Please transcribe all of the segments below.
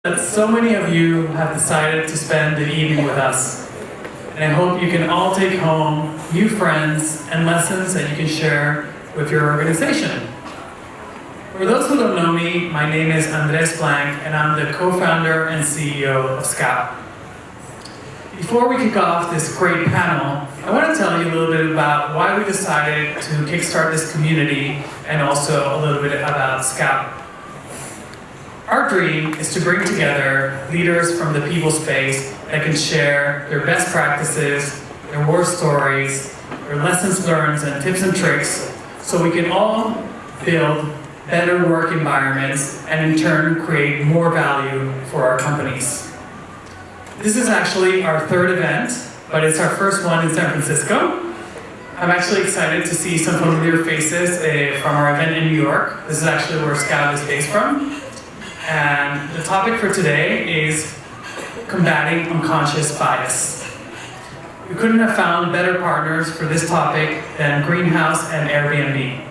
That so many of you have decided to spend the evening with us. And I hope you can all take home new friends and lessons that you can share with your organization. For those who don't know me, my name is Andres Blank, and I'm the co-founder and CEO of Scout. Before we kick off this great panel, I want to tell you a little bit about why we decided to kickstart this community and also a little bit about Scout. Our dream is to bring together leaders from the people space that can share their best practices, their war stories, their lessons learned and tips and tricks so we can all build better work environments and in turn create more value for our companies. This is actually our third event, but it's our first one in San Francisco. I'm actually excited to see some familiar faces from our event in New York. This is actually where Scout is based from. And the topic for today is combating unconscious bias. We couldn't have found better partners for this topic than Greenhouse and Airbnb.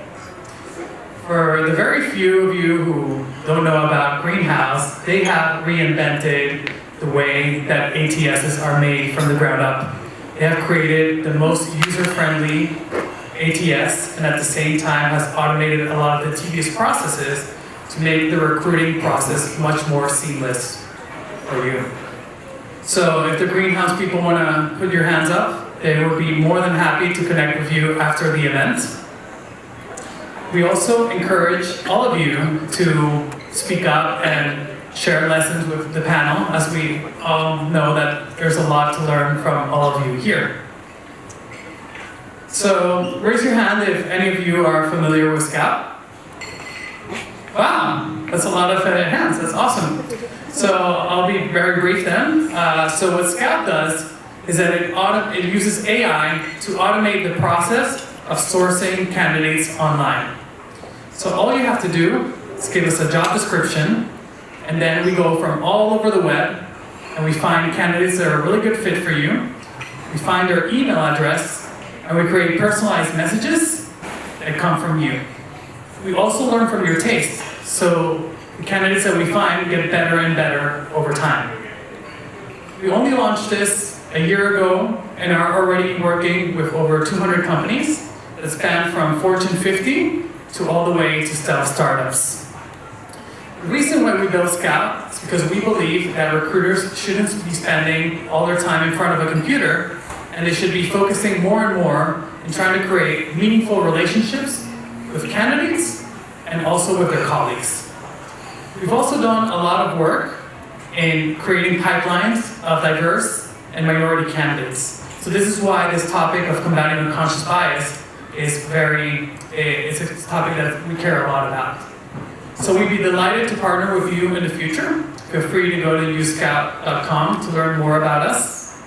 For the very few of you who don't know about Greenhouse, they have reinvented the way that ATSs are made from the ground up. They have created the most user-friendly ATS and at the same time has automated a lot of the tedious processes to make the recruiting process much more seamless for you. So if the Greenhouse people want to put your hands up, they would be more than happy to connect with you after the event. We also encourage all of you to speak up and share lessons with the panel, as we all know that there's a lot to learn from all of you here. So raise your hand if any of you are familiar with Scout. Wow, that's a lot of hands, that's awesome. So I'll be very brief then. So what Scout does is that it uses AI to automate the process of sourcing candidates online. So all you have to do is give us a job description, and then we go from all over the web, and we find candidates that are a really good fit for you. We find their email address, and we create personalized messages that come from you. We also learn from your taste, so the candidates that we find get better and better over time. We only launched this a year ago and are already working with over 200 companies that span from Fortune 50 to all the way to stealth startups. The reason why we built Scout is because we believe that recruiters shouldn't be spending all their time in front of a computer, and they should be focusing more and more in trying to create meaningful relationships with candidates and also with their colleagues. We've also done a lot of work in creating pipelines of diverse and minority candidates. So this is why this topic of combating unconscious bias is it's a topic that we care a lot about. So we'd be delighted to partner with you in the future. Feel free to go to usescout.com to learn more about us.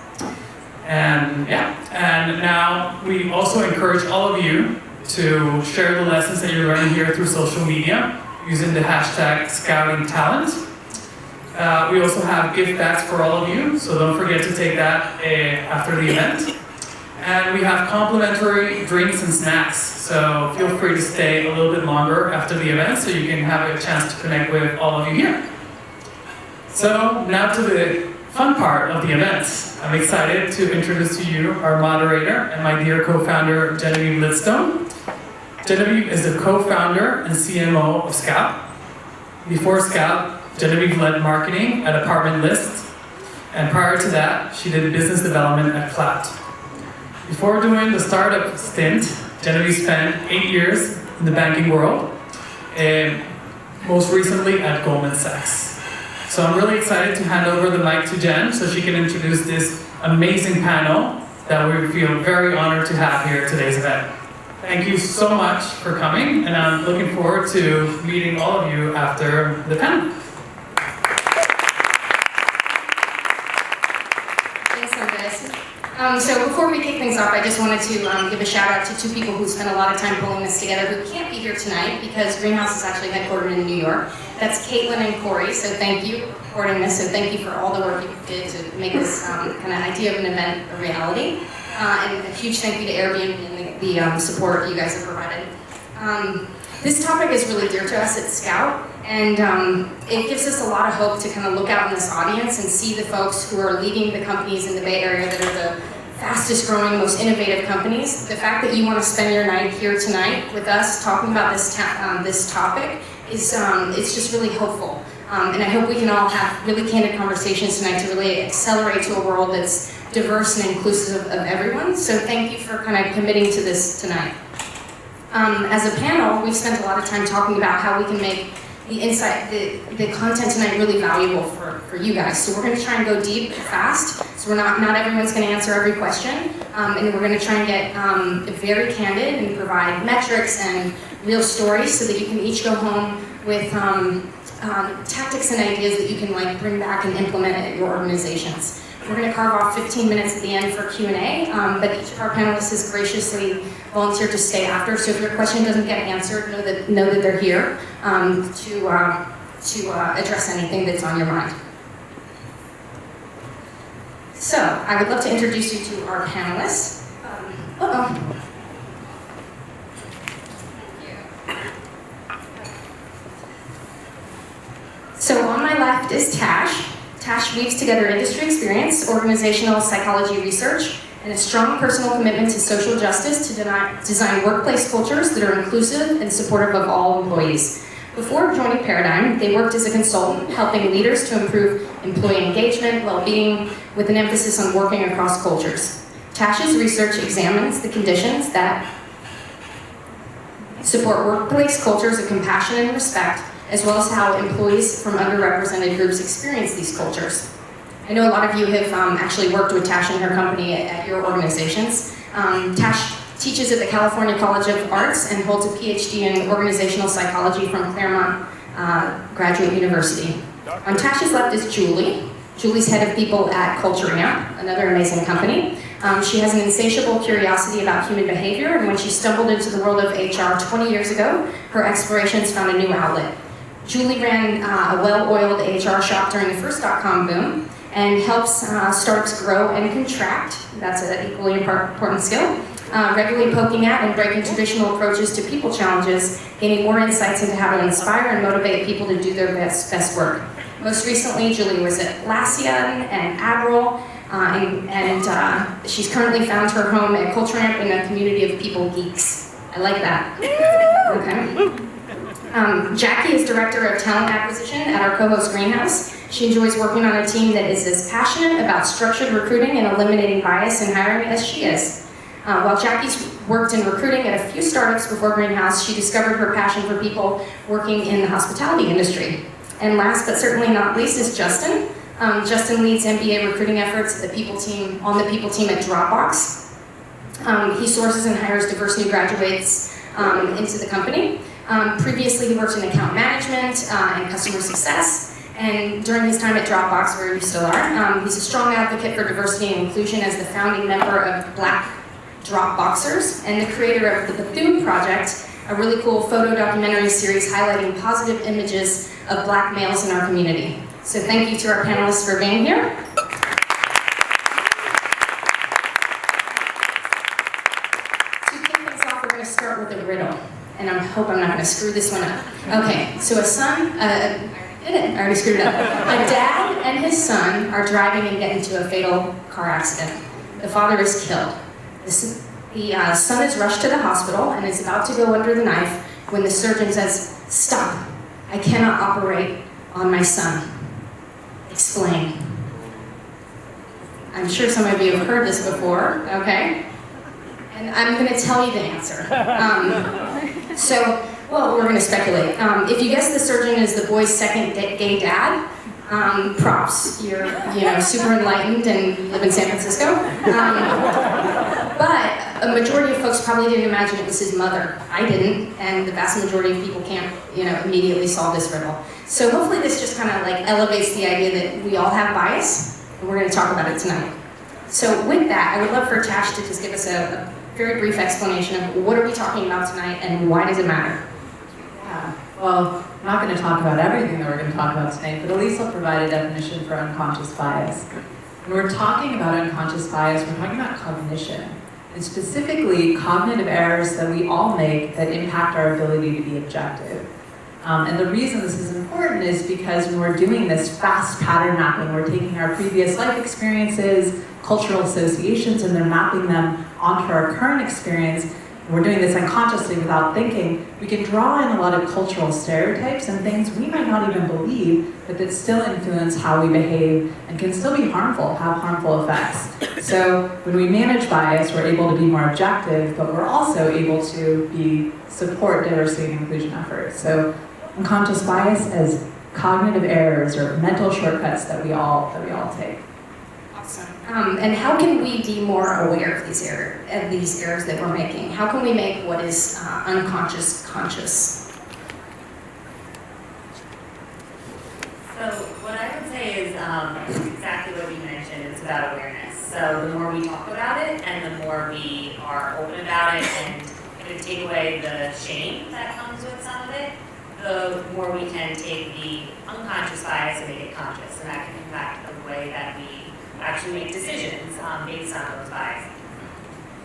And now we also encourage all of you to share the lessons that you're learning here through social media using the hashtag #ScoutingTalent. We also have gift bags for all of you, so don't forget to take that after the event. And we have complimentary drinks and snacks, so feel free to stay a little bit longer after the event so you can have a chance to connect with all of you here. So now to the fun part of the event. I'm excited to introduce to you our moderator and my dear co-founder, Genevieve Lidstone. Genevieve is the co-founder and CMO of Scout. Before Scout, Genevieve led marketing at Panelist, and prior to that, she did business development at Clout. Before doing the startup stint, Genevieve spent 8 years in the banking world, and most recently at Goldman Sachs. So I'm really excited to hand over the mic to Jen so she can introduce this amazing panel that we feel very honored to have here at today's event. Thank you so much for coming, and I'm looking forward to meeting all of you after the panel. Thanks, Andres. So before we kick things off, I just wanted to give a shout out to two people who spent a lot of time pulling this together who can't be here tonight because Greenhouse is actually headquartered in New York. That's Caitlin and Corey, so thank you for supporting this, so thank you for all the work you did to make this kind of idea of an event a reality. And a huge thank you to Airbnb and the support you guys have provided. This topic is really dear to us at Scout. And it gives us a lot of hope to kind of look out in this audience and see the folks who are leading the companies in the Bay Area that are the fastest growing, most innovative companies. The fact that you want to spend your night here tonight with us talking about this topic is it's just really hopeful. And I hope we can all have really candid conversations tonight to really accelerate to a world that's diverse and inclusive of everyone. So thank you for kind of committing to this tonight. As a panel, we've spent a lot of time talking about how we can make the content tonight really valuable for you guys. So we're going to try and go deep fast. So we're not everyone's going to answer every question. And we're going to try and get very candid and provide metrics and real stories so that you can each go home with tactics and ideas that you can bring back and implement at your organizations. We're going to carve off 15 minutes at the end for Q&A, but each of our panelists has graciously volunteered to stay after. So if your question doesn't get answered, know that they're here to address anything that's on your mind. So I would love to introduce you to our panelists. So on my left is Tash. Tash weaves together industry experience, organizational psychology research, and a strong personal commitment to social justice to design workplace cultures that are inclusive and supportive of all employees. Before joining Paradigm, they worked as a consultant, helping leaders to improve employee engagement, well-being, with an emphasis on working across cultures. Tash's research examines the conditions that support workplace cultures of compassion and respect, as well as how employees from underrepresented groups experience these cultures. I know a lot of you have actually worked with Tash and her company at your organizations. Tash teaches at the California College of Arts and holds a PhD in organizational psychology from Claremont Graduate University. On Tash's left is Julie. Julie's head of people at Culture Amp, another amazing company. She has an insatiable curiosity about human behavior, and when she stumbled into the world of HR 20 years ago, her explorations found a new outlet. Julie ran a well-oiled HR shop during the first .com boom and helps startups grow and contract. That's an equally important skill. Regularly poking at and breaking traditional approaches to people challenges, gaining more insights into how to inspire and motivate people to do their best work. Most recently, Julie was at Atlassian and Admiral, and she's currently found her home at Culture Amp in a community of people geeks. I like that. Okay. Jackie is Director of Talent Acquisition at our co-host Greenhouse. She enjoys working on a team that is as passionate about structured recruiting and eliminating bias in hiring as she is. While Jackie's worked in recruiting at a few startups before Greenhouse, she discovered her passion for people working in the hospitality industry. And last but certainly not least is Justin. Justin leads MBA recruiting efforts at the people team at Dropbox. He sources and hires diverse new graduates into the company. Previously, he worked in account management and customer success, and during his time at Dropbox, where you still are, he's a strong advocate for diversity and inclusion as the founding member of Black Dropboxers and the creator of the Bethune Project, a really cool photo documentary series highlighting positive images of Black males in our community. So thank you to our panelists for being here. To kick things off, we're going to start with a riddle. And I hope I'm not going to screw this one up. Okay, so I already screwed it up. A dad and his son are driving and get into a fatal car accident. The father is killed. The son is rushed to the hospital and is about to go under the knife when the surgeon says, "Stop, I cannot operate on my son. Explain." I'm sure some of you have heard this before, okay? And I'm going to tell you the answer. Well, we're going to speculate. If you guess the surgeon is the boy's second gay dad, props. You're super enlightened and you live in San Francisco. But a majority of folks probably didn't imagine it was his mother. I didn't, and the vast majority of people can't, immediately solve this riddle. So hopefully this just kind of elevates the idea that we all have bias, and we're going to talk about it tonight. So with that, I would love for Tash to just give us a very brief explanation of what are we talking about tonight and why does it matter? Yeah, well, I'm not going to talk about everything that we're going to talk about tonight, but at least I'll provide a definition for unconscious bias. When we're talking about unconscious bias, we're talking about cognition, and specifically cognitive errors that we all make that impact our ability to be objective. And the reason this is important is because when we're doing this fast pattern mapping, we're taking our previous life experiences, cultural associations, and they're mapping them onto our current experience. And we're doing this unconsciously without thinking. We can draw in a lot of cultural stereotypes and things we might not even believe, but that still influence how we behave and can still be harmful, have harmful effects. So when we manage bias, we're able to be more objective, but we're also able to support diversity and inclusion efforts. So unconscious bias as cognitive errors or mental shortcuts that we all take. Awesome. And how can we be more aware of these errors that we're making? How can we make what is unconscious conscious? So what I would say is exactly what you mentioned. It's about awareness. So the more we talk about it, and the more we are open about it, and kind of take away the shame that comes with some of it, the more we can take the unconscious bias and make it conscious, and that can impact the way that we actually make decisions based on those biases.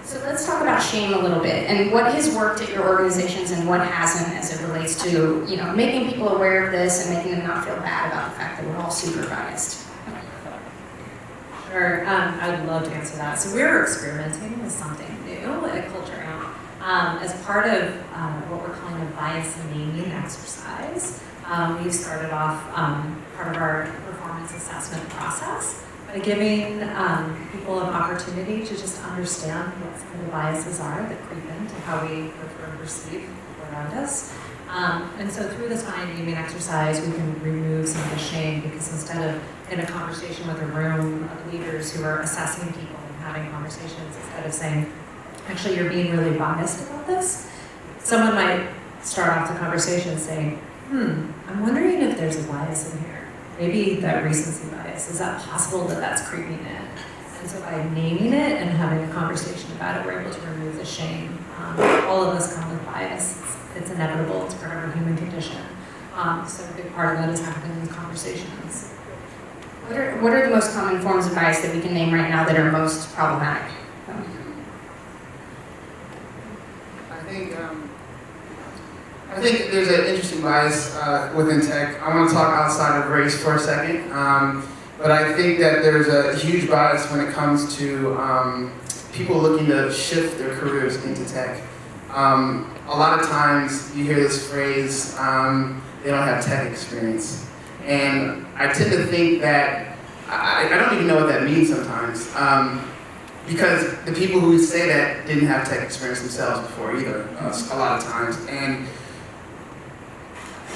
So let's talk about shame a little bit, and what has worked at your organizations and what hasn't as it relates to, making people aware of this and making them not feel bad about the fact that we're all super biased. Sure, I would love to answer that. So we're experimenting with something new at Culture Amp. As part of what we're calling a bias naming exercise, we've started off part of our performance assessment process by giving people an opportunity to just understand what some of the biases are that creep into how we refer and perceive people around us. And so through this mind naming exercise, we can remove some of the shame, because instead of in a conversation with a room of leaders who are assessing people and having conversations, instead of saying, actually, you're being really biased about this, someone might start off the conversation saying, I'm wondering if there's a bias in here. Maybe that recency bias. Is that possible that that's creeping in? And so by naming it and having a conversation about it, we're able to remove the shame. All of us come with bias. It's inevitable. It's part of our human condition. So a big part of that is happening in conversations. What are the most common forms of bias that we can name right now that are most problematic? I think there's an interesting bias within tech. I want to talk outside of race for a second, but I think that there's a huge bias when it comes to people looking to shift their careers into tech. A lot of times you hear this phrase, they don't have tech experience. And I tend to think that, I don't even know what that means sometimes, because the people who say that didn't have tech experience themselves before either, a lot of times. And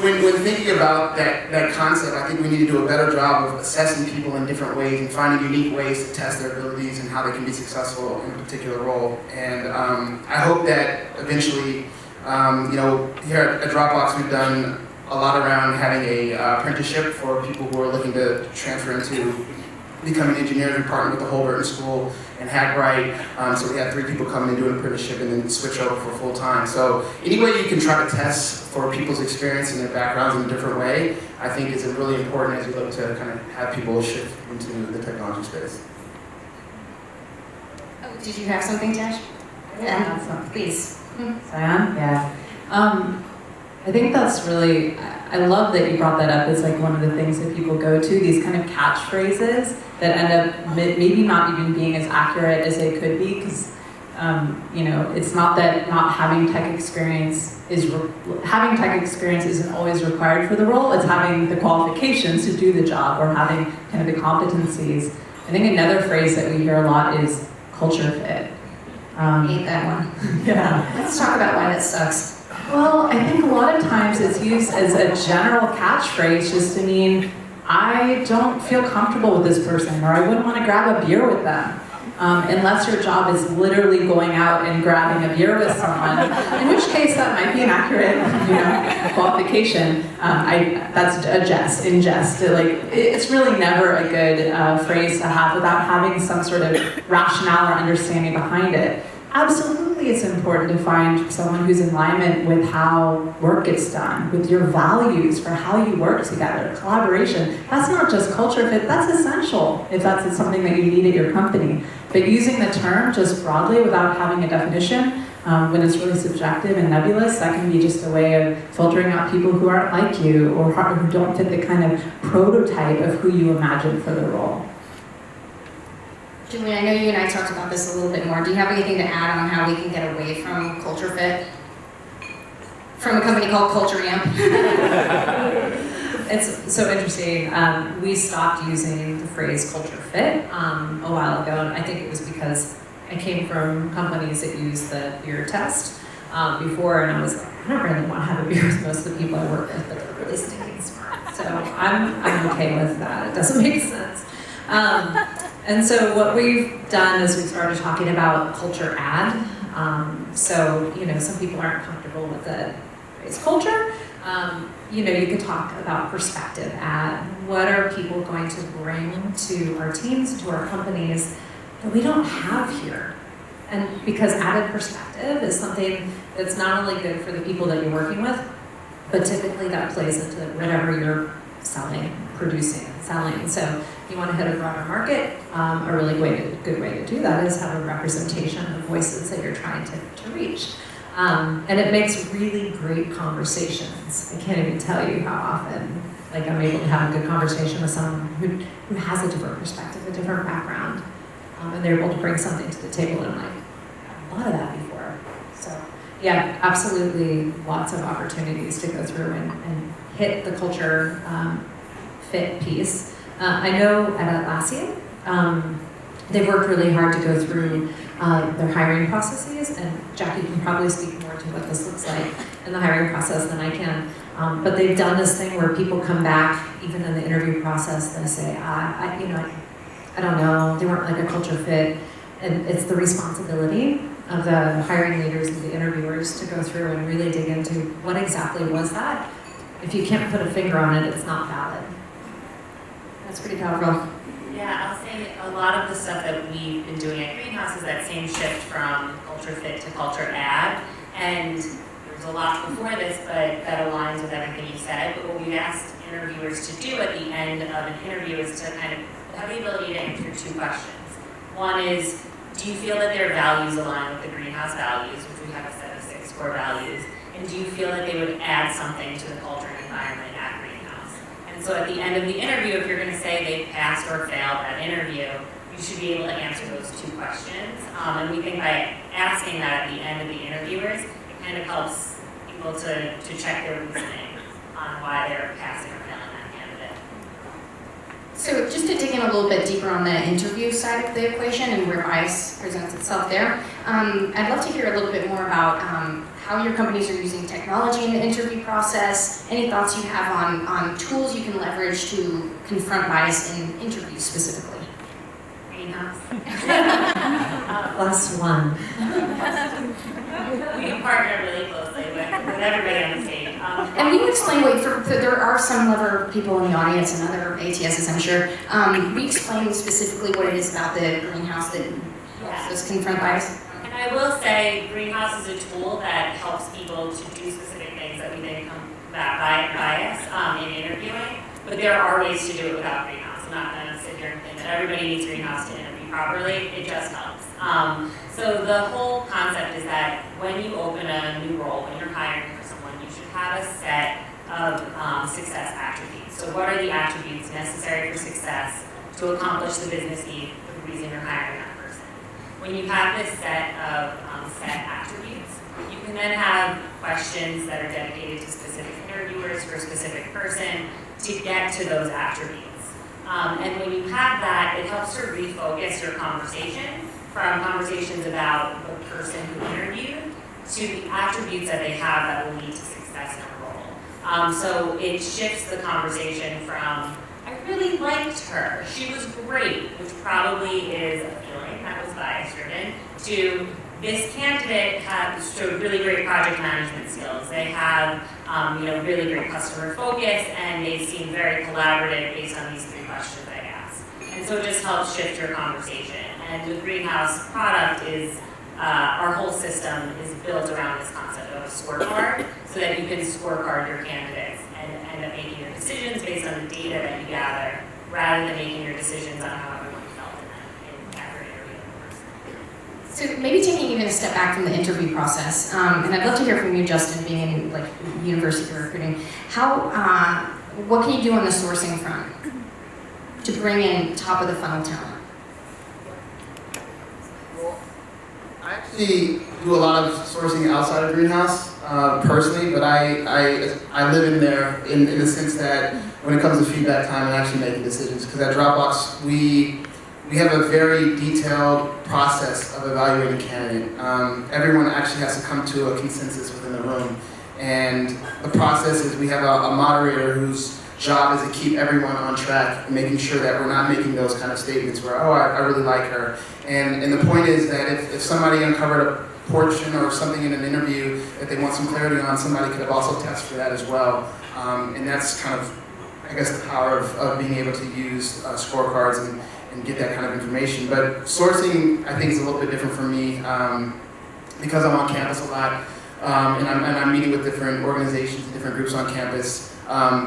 when thinking about that concept, I think we need to do a better job of assessing people in different ways and finding unique ways to test their abilities and how they can be successful in a particular role. And I hope that eventually, here at Dropbox, we've done a lot around having a apprenticeship for people who are looking to transfer into becoming engineers. We partnered with the Holberton School and Hackbright, so we had 3 people come and do an apprenticeship and then switch over for full time. So any way you can try to test for people's experience and their backgrounds in a different way, I think is really important as we look to kind of have people shift into the technology space. Oh, did you have something, Tash? Yeah, please. Cyan? Yeah. I think that's really, I love that you brought that up as like one of the things that people go to, these kind of catchphrases that end up maybe not even being as accurate as they could be, because it's not that not having tech experience having tech experience isn't always required for the role, it's having the qualifications to do the job or having kind of the competencies. I think another phrase that we hear a lot is culture fit. Hate that one. Yeah. Let's talk about why that sucks. Well, I think a lot of times it's used as a general catchphrase just to mean, I don't feel comfortable with this person, or I wouldn't want to grab a beer with them. Unless your job is literally going out and grabbing a beer with someone, in which case that might be an accurate qualification. That's a jest, in jest. It's really never a good phrase to have without having some sort of rationale or understanding behind it. Absolutely, it's important to find someone who's in alignment with how work gets done, with your values for how you work together, collaboration. That's not just culture fit, that's essential if that's something that you need at your company. But using the term just broadly without having a definition When it's really subjective and nebulous, that can be just a way of filtering out people who aren't like you or who don't fit the kind of prototype of who you imagine for the role. Julie, I know you and I talked about this a little bit more. Do you have anything to add on how we can get away from culture fit? From a company called Culture Amp. It's so interesting. We stopped using the phrase culture fit a while ago, and I think it was because I came from companies that use the beer test before, and I was like, I don't really want to have a beer with most of the people I work with, but they're really stinking smart. So I'm okay with that. It doesn't make sense. And so what we've done is we've started talking about culture add. So, some people aren't comfortable with the phrase culture. You could talk about perspective add. What are people going to bring to our teams, to our companies that we don't have here? And because added perspective is something that's not only good for the people that you're working with, but typically that plays into whatever you're selling, producing, selling. So you want to hit a broader market, a really good way to do that is have a representation of voices that you're trying to reach. And it makes really great conversations. I can't even tell you how often I'm able to have a good conversation with someone who has a different perspective, a different background, and they're able to bring something to the table, and I've thought of that before. So yeah, absolutely lots of opportunities to go through and hit the culture fit piece. I know at Atlassian, they've worked really hard to go through their hiring processes, and Jackie can probably speak more to what this looks like in the hiring process than I can. But they've done this thing where people come back, even in the interview process, they say, I don't know, they weren't like a culture fit. And it's the responsibility of the hiring leaders and the interviewers to go through and really dig into what exactly was that. If you can't put a finger on it, it's not valid. That's pretty powerful. Yeah, I'll say a lot of the stuff that we've been doing at Greenhouse is that same shift from culture fit to culture add. And there's a lot before this, but that aligns with everything you said. But what we asked interviewers to do at the end of an interview is to kind of have the ability to answer two questions. One is, do you feel that their values align with the Greenhouse values, which we have a set of 6 core values? And do you feel that they would add something to the culture and environment at Greenhouse? And so at the end of the interview, if you're going to say they passed or failed that interview, you should be able to answer those 2 questions. And we think by asking that at the end of the interviewers, it kind of helps people to check their reasoning on why they're passing or failing that candidate. So just to dig in a little bit deeper on the interview side of the equation and where bias presents itself there, I'd love to hear a little bit more about how your companies are using technology in the interview process, any thoughts you have on tools you can leverage to confront bias in interviews specifically. Greenhouse. Last one. We partner really closely with everybody on the stage. And will you explain there are some other people in the audience and other ATSs, I'm sure. Will you explain specifically what it is about the Greenhouse that helps us confront bias? And I will say Greenhouse is a tool that helps people to do specific things that we think combat bias in interviewing. But there are ways to do it without Greenhouse. I'm not going to sit here and think that everybody needs Greenhouse to interview properly. It just helps. So the whole concept is that when you open a new role, when you're hiring for someone, you should have a set of success attributes. So what are the attributes necessary for success to accomplish the business need for the reason you're hiring that person? When you have this set of set attributes, you can then have questions that are dedicated to specific interviewers for a specific person to get to those attributes. And when you have that, it helps to refocus your conversation from conversations about the person who interviewed to the attributes that they have that will lead to success in a role. So it shifts the conversation from, I really liked her, she was great, which probably is a feeling that was bias-driven, to this candidate showed really great project management skills. They have really great customer focus, and they seem very collaborative based on these 3 questions I asked. And so it just helps shift your conversation. And the Greenhouse product is, our whole system is built around this concept of a scorecard, so that you can scorecard your candidates and end up making your decisions based on the data that you gather, rather than making your decisions on how everyone felt in that interview. So maybe taking even a step back from the interview process, and I'd love to hear from you, Justin, being in like university recruiting. What can you do on the sourcing front to bring in top of the funnel talent? I actually do a lot of sourcing outside of Greenhouse personally, but I live in there in the sense that when it comes to feedback time and actually making decisions, because at Dropbox we have a very detailed process of evaluating a candidate. Everyone actually has to come to a consensus within the room, and the process is we have a moderator whose job is to keep everyone on track and making sure that we're not making those kind of statements where, oh, I really like her. And the point is that if somebody uncovered a portion or something in an interview that they want some clarity on, somebody could have also tested for that as well. And that's kind of, I guess, the power of being able to use scorecards and get that kind of information. But sourcing, I think, is a little bit different for me because I'm on campus a lot and I'm meeting with different organizations and different groups on campus.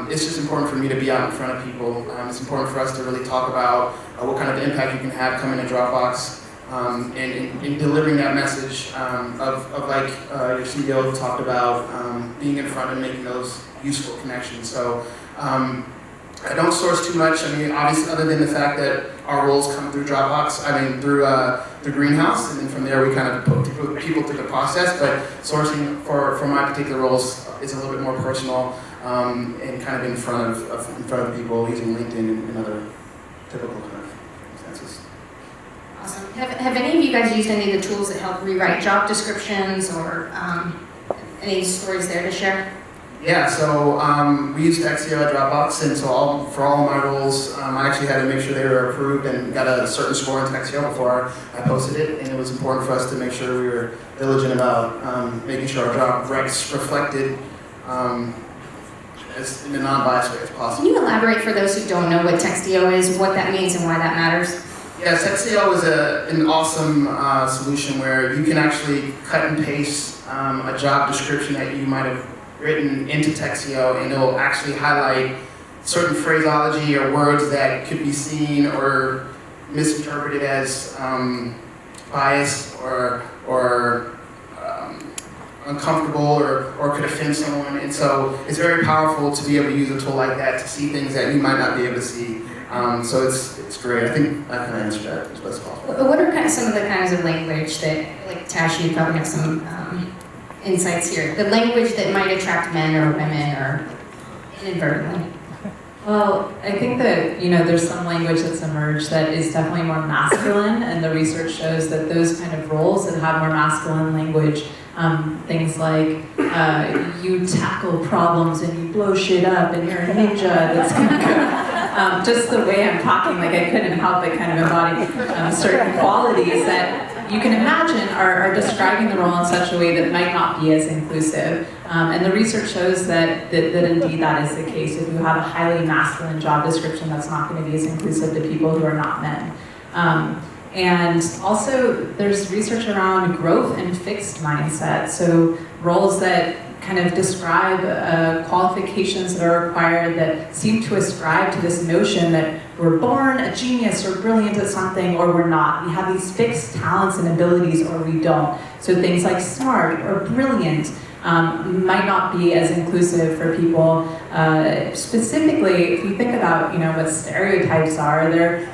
It's just important for me to be out in front of people. It's important for us to really talk about what kind of impact you can have coming to Dropbox and in delivering that message of like your CEO talked about, being in front and making those useful connections. So I don't source too much. I mean, obviously, other than the fact that our roles come through Dropbox, I mean, through the Greenhouse, and then from there we kind of put people through the process. But sourcing for my particular roles is a little bit more personal and kind of in front of people using LinkedIn and other typical kind of circumstances. Awesome. Have any of you guys used any of the tools that help rewrite job descriptions or any stories there to share? Yeah, so we used Textio at Dropbox, and so for all my roles, I actually had to make sure they were approved and got a certain score in Textio before I posted it, and it was important for us to make sure we were diligent about making sure our job recs reflected as in a non-biased way as possible. Can you elaborate for those who don't know what Textio is, what that means and why that matters? Yeah, Textio is an awesome solution where you can actually cut and paste a job description that you might have written into Textio, and it'll actually highlight certain phraseology or words that could be seen or misinterpreted as biased or uncomfortable or could offend someone. And so it's very powerful to be able to use a tool like that to see things that you might not be able to see. So it's great. I think I can answer that as best as possible. What are some of the kinds of language that, like Tash, you probably have some insights here. The language that might attract men or women or inadvertently. Well, I think that, there's some language that's emerged that is definitely more masculine, and the research shows that those kind of roles that have more masculine language, things like you tackle problems and you blow shit up and you're a ninja that's gonna go. Just the way I'm talking, like I couldn't help but kind of embody certain qualities that you can imagine are describing the role in such a way that might not be as inclusive. And the research shows that indeed that is the case. If you have a highly masculine job description, that's not going to be as inclusive to people who are not men. And also, there's research around growth and fixed mindset. So roles that kind of describe qualifications that are required that seem to ascribe to this notion that we're born a genius or brilliant at something or we're not. We have these fixed talents and abilities or we don't. So things like smart or brilliant might not be as inclusive for people. Specifically, if you think about what stereotypes are, they're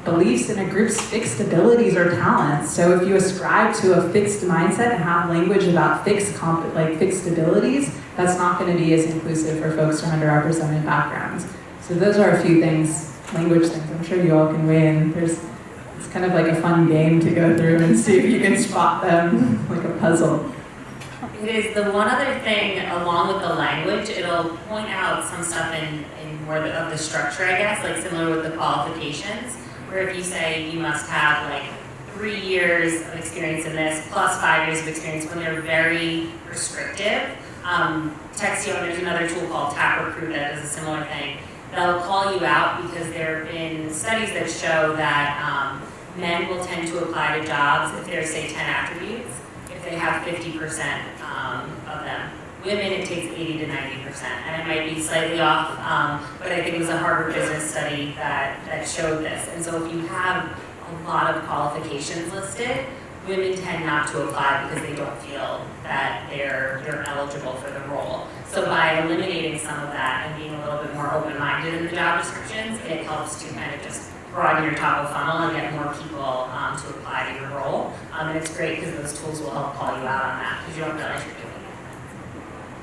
beliefs in a group's fixed abilities or talents. So if you ascribe to a fixed mindset and have language about fixed abilities, that's not going to be as inclusive for folks from underrepresented backgrounds. So those are a few things, language things. I'm sure you all can weigh in. It's kind of like a fun game to go through and see if you can spot them like a puzzle. It is the one other thing, along with the language, it'll point out some stuff in more of the structure, I guess, like similar with the qualifications, where if you say you must have like 3 years of experience in this plus 5 years of experience, when they're very prescriptive. Textio, there's another tool called Tap Recruit that does a similar thing. They'll call you out because there have been studies that show that men will tend to apply to jobs if there's, say, 10 attributes, if they have 50% of them. Women, it takes 80 to 90%, and it might be slightly off, but I think it was a Harvard Business study that showed this. And so if you have a lot of qualifications listed, women tend not to apply because they don't feel that they're eligible for the role. So by eliminating some of that and being a little bit more open-minded in the job descriptions, it helps to kind of just broaden your top of funnel and get more people to apply to your role. And it's great because those tools will help call you out on that because you don't realize you're doing it.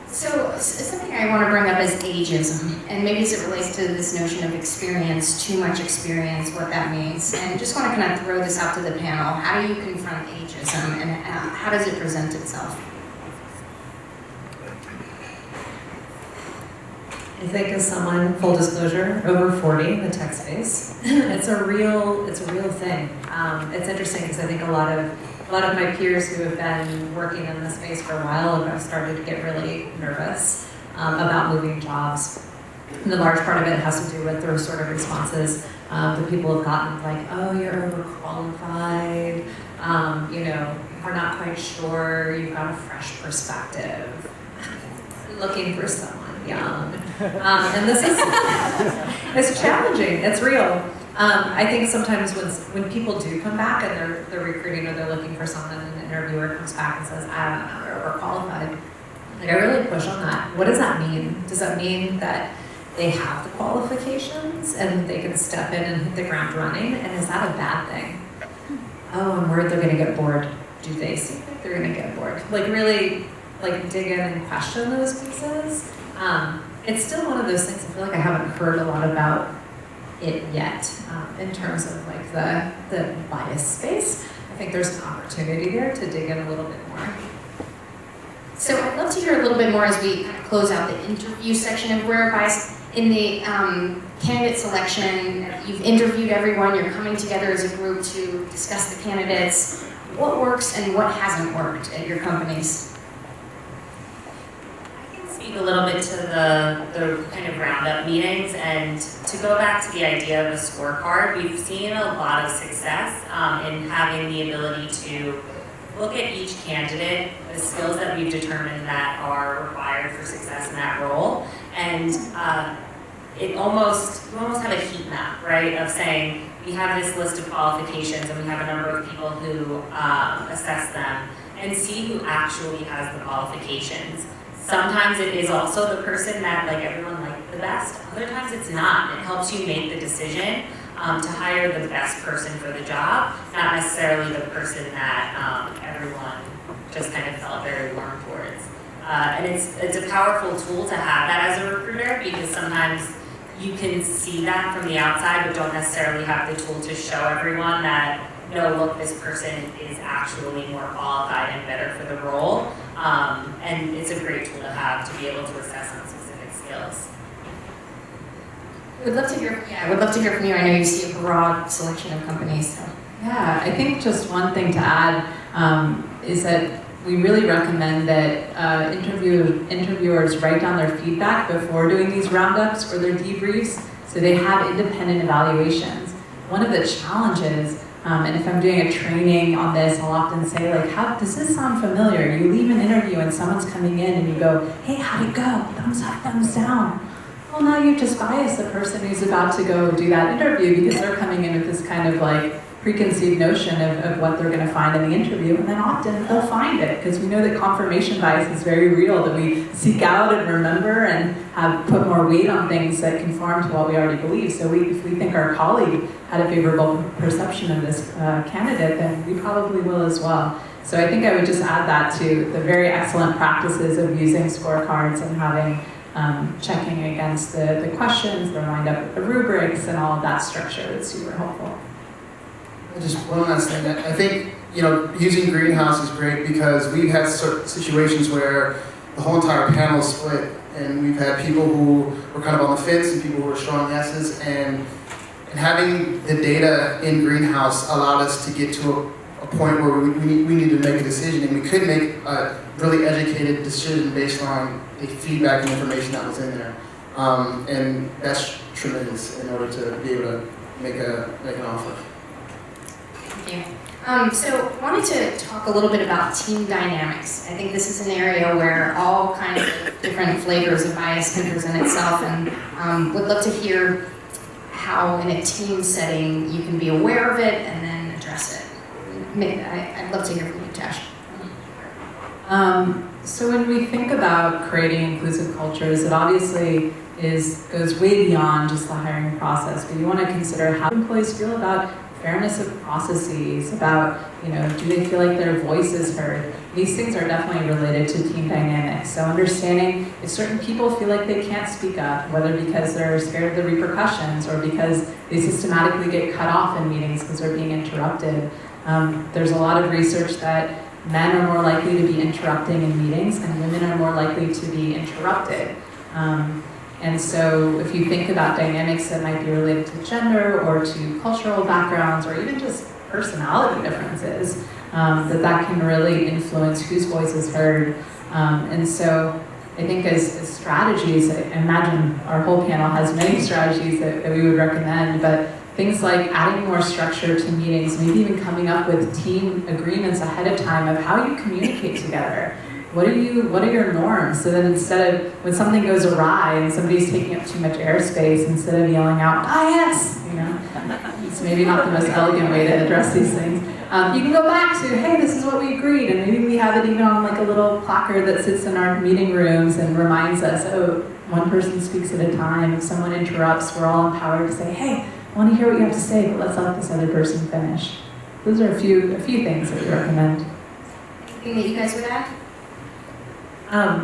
So something I want to bring up is ageism, and maybe as it relates to this notion of experience, too much experience, what that means. And just want to kind of throw this out to the panel. How do you confront ageism, and how does it present itself? I think as someone, full disclosure, over 40 in the tech space, it's a real thing. It's interesting because I think a lot of my peers who have been working in this space for a while have started to get really nervous about moving jobs. And the large part of it has to do with the sort of responses that people have gotten, like, oh, you're overqualified, we're not quite sure, you've got a fresh perspective, looking for someone young. And this is, it's challenging, it's real. I think sometimes when people do come back and they're recruiting or they're looking for someone and the interviewer comes back and says, I don't know, they're overqualified, like I really push on that. What does that mean? Does that mean that they have the qualifications and they can step in and hit the ground running? And is that a bad thing? Oh, I'm worried they're gonna get bored. Do they seem like they're gonna get bored? Like really, like dig in and question those pieces. It's still one of those things I feel like I haven't heard a lot about it yet in terms of like the bias space. I think there's an opportunity there to dig in a little bit more. So I'd love to hear a little bit more as we kind of close out the interview section of Where Bias. In the candidate selection, you've interviewed everyone, you're coming together as a group to discuss the candidates. What works and what hasn't worked at your companies? Speak a little bit to the kind of roundup meetings, and to go back to the idea of a scorecard, we've seen a lot of success in having the ability to look at each candidate, the skills that we've determined that are required for success in that role, and you almost have a heat map, right, of saying we have this list of qualifications and we have a number of people who assess them, and see who actually has the qualifications. Sometimes it is also the person that like everyone liked the best. Other times it's not. It helps you make the decision to hire the best person for the job, not necessarily the person that everyone just kind of felt very warm towards. And it's a powerful tool to have that as a recruiter, because sometimes you can see that from the outside but don't necessarily have the tool to show everyone that, no, look, this person is actually more qualified and better for the role. And it's a great tool to have to be able to assess on specific skills. I would love to hear from you. I know you see a broad selection of companies. So. Yeah, I think just one thing to add is that we really recommend that interviewers write down their feedback before doing these roundups or their debriefs, so they have independent evaluations. One of the challenges, and if I'm doing a training on this, I'll often say, like, how does this sound familiar? You leave an interview and someone's coming in and you go, hey, how'd it go? Thumbs up, thumbs down. Well, now you've just biased the person who's about to go do that interview because they're coming in with this kind of like preconceived notion of what they're going to find in the interview, and then often they'll find it, because we know that confirmation bias is very real, that we seek out and remember and have put more weight on things that conform to what we already believe. So if we think our colleague had a favorable perception of this candidate, then we probably will as well. So I think I would just add that to the very excellent practices of using scorecards and having checking against the questions, they're lined up with the rubrics, and all of that structure is super helpful. Just one last thing. I think, using Greenhouse is great because we've had situations where the whole entire panel split, and we've had people who were kind of on the fence and people who were strong yeses, and having the data in Greenhouse allowed us to get to a point where we needed to make a decision, and we could make a really educated decision based on the feedback and information that was in there. And that's tremendous in order to be able to make an offer. Thank you. So I wanted to talk a little bit about team dynamics. I think this is an area where all kinds of different flavors of bias can present itself, and would love to hear how in a team setting you can be aware of it and then address it. I'd love to hear from you, Tash. So when we think about creating inclusive cultures, it obviously goes way beyond just the hiring process, but you want to consider how employees feel about fairness of processes, about, do they feel like their voice is heard? These things are definitely related to team dynamics. So understanding if certain people feel like they can't speak up, whether because they're scared of the repercussions or because they systematically get cut off in meetings because they're being interrupted. There's a lot of research that men are more likely to be interrupting in meetings and women are more likely to be interrupted. And so if you think about dynamics that might be related to gender or to cultural backgrounds or even just personality differences, that can really influence whose voice is heard. And so I think as strategies, I imagine our whole panel has many strategies that we would recommend, but things like adding more structure to meetings, maybe even coming up with team agreements ahead of time of how you communicate together. What are your norms? So then instead of, when something goes awry and somebody's taking up too much airspace, instead of yelling out, yes, it's maybe not the most elegant way to address these things. You can go back to, hey, this is what we agreed, and maybe we have it even on like a little placard that sits in our meeting rooms and reminds us, oh, one person speaks at a time. If someone interrupts, we're all empowered to say, hey, I want to hear what you have to say, but let's let this other person finish. Those are a few things that we recommend. Anything that you guys would add?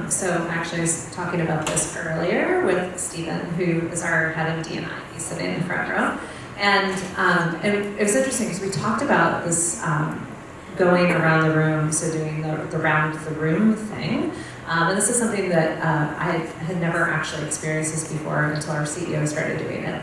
So actually I was talking about this earlier with Stephen, who is our head of D&I. He's sitting in the front row. And it was interesting because we talked about this going around the room, so doing the round the room thing. And this is something that I had never actually experienced this before until our CEO started doing it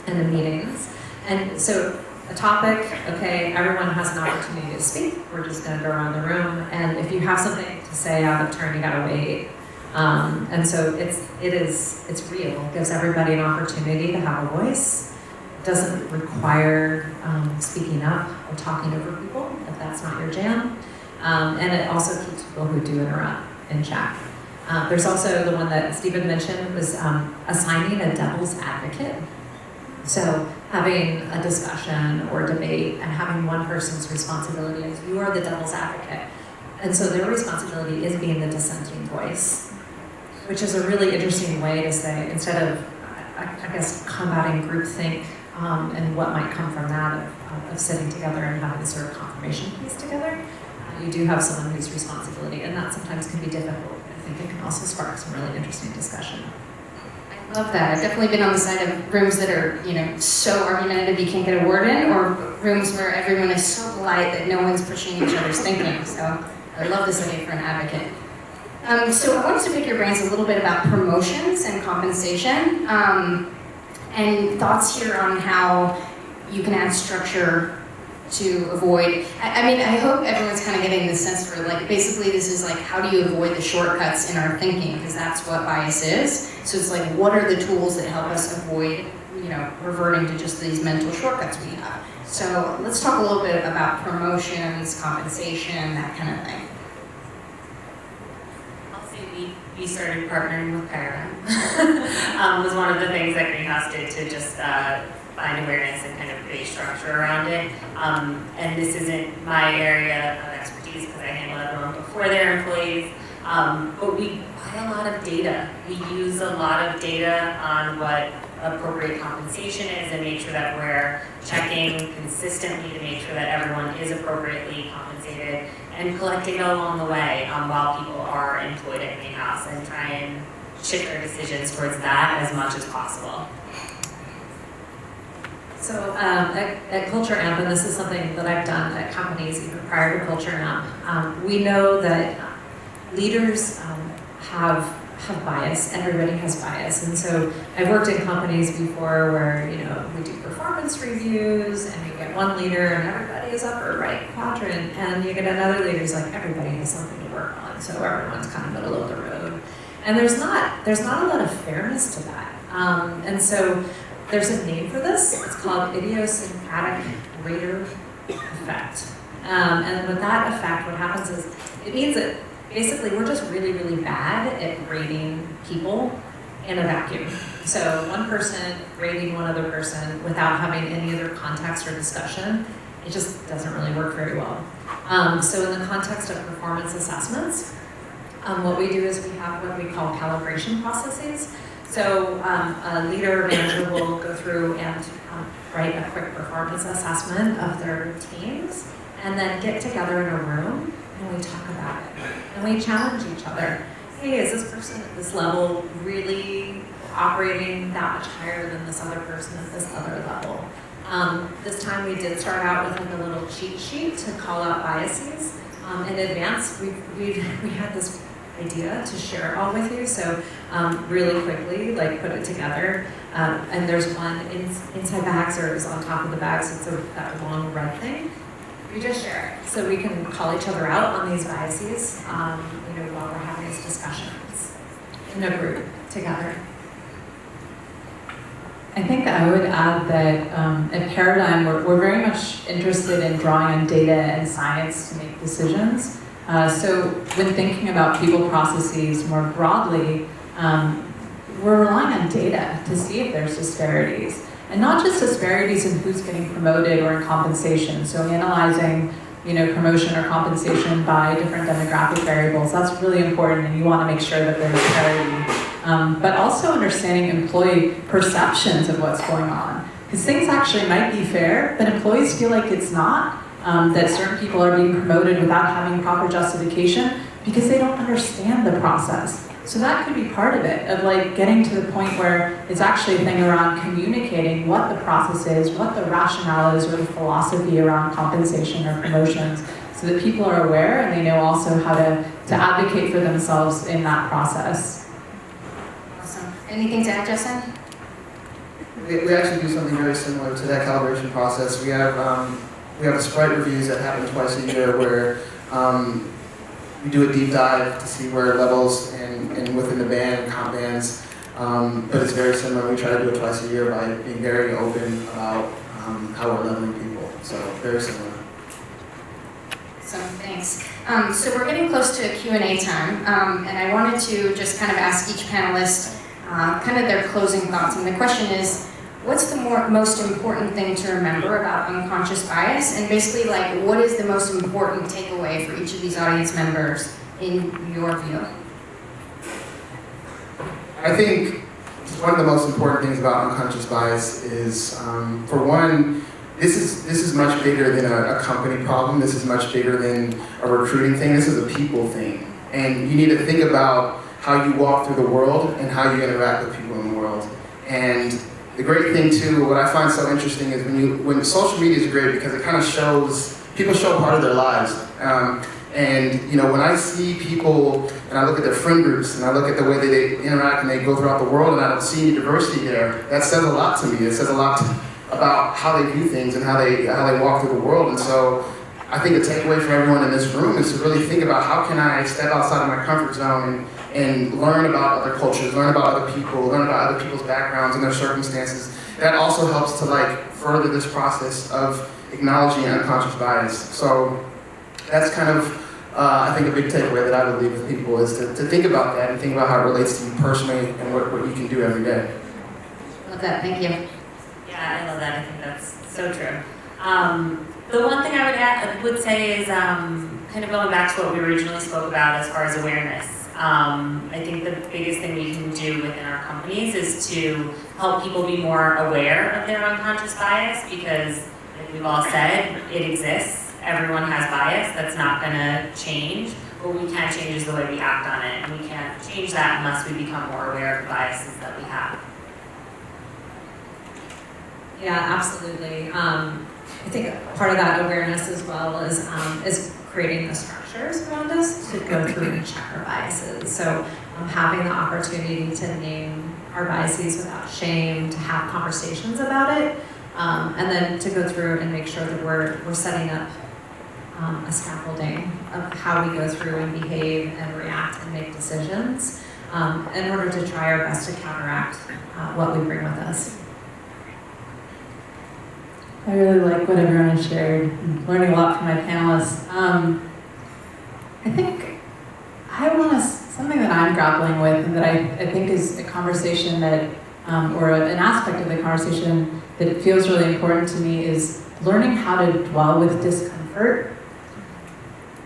in the meetings. And so a topic, okay, everyone has an opportunity to speak. We're just going to go around the room, and if you have something to say out of turn, you got to wait. And so it's real. It gives everybody an opportunity to have a voice. It doesn't require speaking up or talking over people if that's not your jam. And it also keeps people who do interrupt in check. There's also the one that Stephen mentioned was assigning a devil's advocate. So having a discussion or debate and having one person's responsibility is you are the devil's advocate. And so their responsibility is being the dissenting voice, which is a really interesting way to say, instead of, I guess, combating groupthink and what might come from that of sitting together and having a sort of confirmation piece together, you do have someone whose responsibility, and that sometimes can be difficult. I think it can also spark some really interesting discussion. Love that. I've definitely been on the side of rooms that are, so argumentative you can't get a word in, or rooms where everyone is so polite that no one's pushing each other's thinking. So I love this idea for an advocate. So I wanted to pick your brains a little bit about promotions and compensation, and thoughts here on how you can add structure to avoid, I hope everyone's kind of getting this sense for basically this is how do you avoid the shortcuts in our thinking, because that's what bias is. So it's what are the tools that help us avoid, reverting to just these mental shortcuts we have. So let's talk a little bit about promotions, compensation, that kind of thing. I'll say we started partnering with Paradigm. Was one of the things that Greenhouse did to just find awareness and kind of create structure around it. And this isn't my area of expertise because I handle everyone before their employees. But we buy a lot of data. We use a lot of data on what appropriate compensation is and make sure that we're checking consistently to make sure that everyone is appropriately compensated and collecting it along the way while people are employed at Greenhouse, and try and shift our decisions towards that as much as possible. So at Culture Amp, and this is something that I've done at companies even prior to Culture Amp, we know that leaders have bias. Everybody has bias. And so I've worked in companies before where, we do performance reviews and you get one leader and everybody is upper right quadrant, and you get another leader who's everybody has something to work on. So everyone's kind of middle of the road. And there's not a lot of fairness to that. And so there's a name for this. It's called idiosyncratic rater effect. And with that effect, what happens is it means that basically we're just really, really bad at rating people in a vacuum. So one person rating one other person without having any other context or discussion it just doesn't really work very well. So in the context of performance assessments, what we do is we have what we call calibration processes. So a leader or manager will go through and write a quick performance assessment of their teams, and then get together in a room and we talk about it. And we challenge each other. Hey, is this person at this level really operating that much higher than this other person at this other level? This time we did start out with like a little cheat sheet to call out biases. In advance, we had this idea to share it all with you, so really quickly, like put it together. And there's one inside bags, or is on top of the bags, it's that long red thing. We just share it, so we can call each other out on these biases, while we're having these discussions in a group together. I think I would add that at Paradigm, we're very much interested in drawing on data and science to make decisions. So when thinking about people processes more broadly, we're relying on data to see if there's disparities. And not just disparities in who's getting promoted or in compensation. So analyzing, promotion or compensation by different demographic variables, that's really important, and you want to make sure that there's parity. But also understanding employee perceptions of what's going on. Because things actually might be fair, but employees feel like it's not, that certain people are being promoted without having proper justification because they don't understand the process. So that could be part of it, of like getting to the point where it's actually a thing around communicating what the process is, what the rationale is, or the philosophy around compensation or promotions, so that people are aware and they know also how to advocate for themselves in that process. Awesome. Anything to add, Justin? We actually do something very similar to that calibration process. We have a Sprite reviews that happen twice a year where we do a deep dive to see where levels and within the band and comp bands, but it's very similar. We try to do it twice a year by being very open about how we're leveling people. So very similar. So thanks. So we're getting close to a Q&A time, and I wanted to just kind of ask each panelist kind of their closing thoughts. And the question is, what's the most important thing to remember about unconscious bias? And basically, like, what is the most important takeaway for each of these audience members in your view? I think one of the most important things about unconscious bias is, for one, this is much bigger than a company problem. This is much bigger than a recruiting thing. This is a people thing. And you need to think about how you walk through the world and how you interact with people in the world. And the great thing too, what I find so interesting is when social media is great because it kind of shows, people show part of their lives. And when I see people and I look at their friend groups and I look at the way that they interact and they go throughout the world and I don't see any diversity there, that says a lot to me. It says a lot about how they view things and how they walk through the world. And so I think the takeaway for everyone in this room is to really think about how can I step outside of my comfort zone and learn about other cultures, learn about other people, learn about other people's backgrounds and their circumstances. That also helps to further this process of acknowledging unconscious bias. So that's kind of, I think, a big takeaway that I would leave with people is to think about that and think about how it relates to you personally and what you can do every day. Love that, thank you. Yeah, I love that. I think that's so true. The one thing I would say is kind of going back to what we originally spoke about as far as awareness. I think the biggest thing we can do within our companies is to help people be more aware of their unconscious bias because, like we've all said, it exists. Everyone has bias. That's not going to change. What we can change is the way we act on it, and we can't change that unless we become more aware of the biases that we have. Yeah, absolutely. I think part of that awareness as well is creating the structures around us to go through and check our biases. So having the opportunity to name our biases without shame, to have conversations about it, and then to go through and make sure that we're setting up a scaffolding of how we go through and behave and react and make decisions in order to try our best to counteract what we bring with us. I really like what everyone has shared. I'm learning a lot from my panelists. I think something that I'm grappling with and that I think is a conversation that, or an aspect of the conversation that feels really important to me is learning how to dwell with discomfort.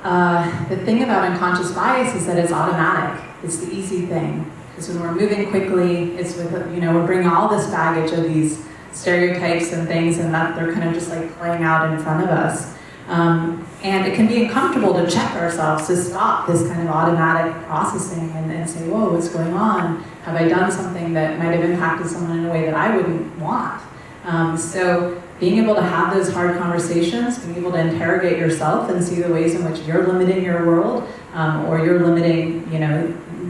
The thing about unconscious bias is that it's automatic. It's the easy thing. It's when we're moving quickly, it's with, we're bringing all this baggage of these stereotypes and things, and that they're kind of just like playing out in front of us. And it can be uncomfortable to check ourselves, to stop this kind of automatic processing and say, whoa, what's going on? Have I done something that might have impacted someone in a way that I wouldn't want? So being able to have those hard conversations, being able to interrogate yourself and see the ways in which you're limiting your world, or you're limiting,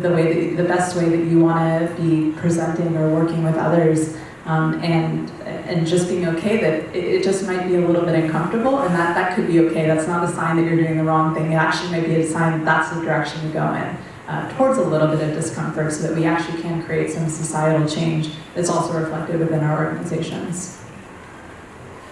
the best way that you want to be presenting or working with others, and just being okay that it just might be a little bit uncomfortable, and that could be okay. That's not a sign that you're doing the wrong thing. It actually might be a sign that that's the direction to go in, towards a little bit of discomfort, so that we actually can create some societal change that's also reflected within our organizations.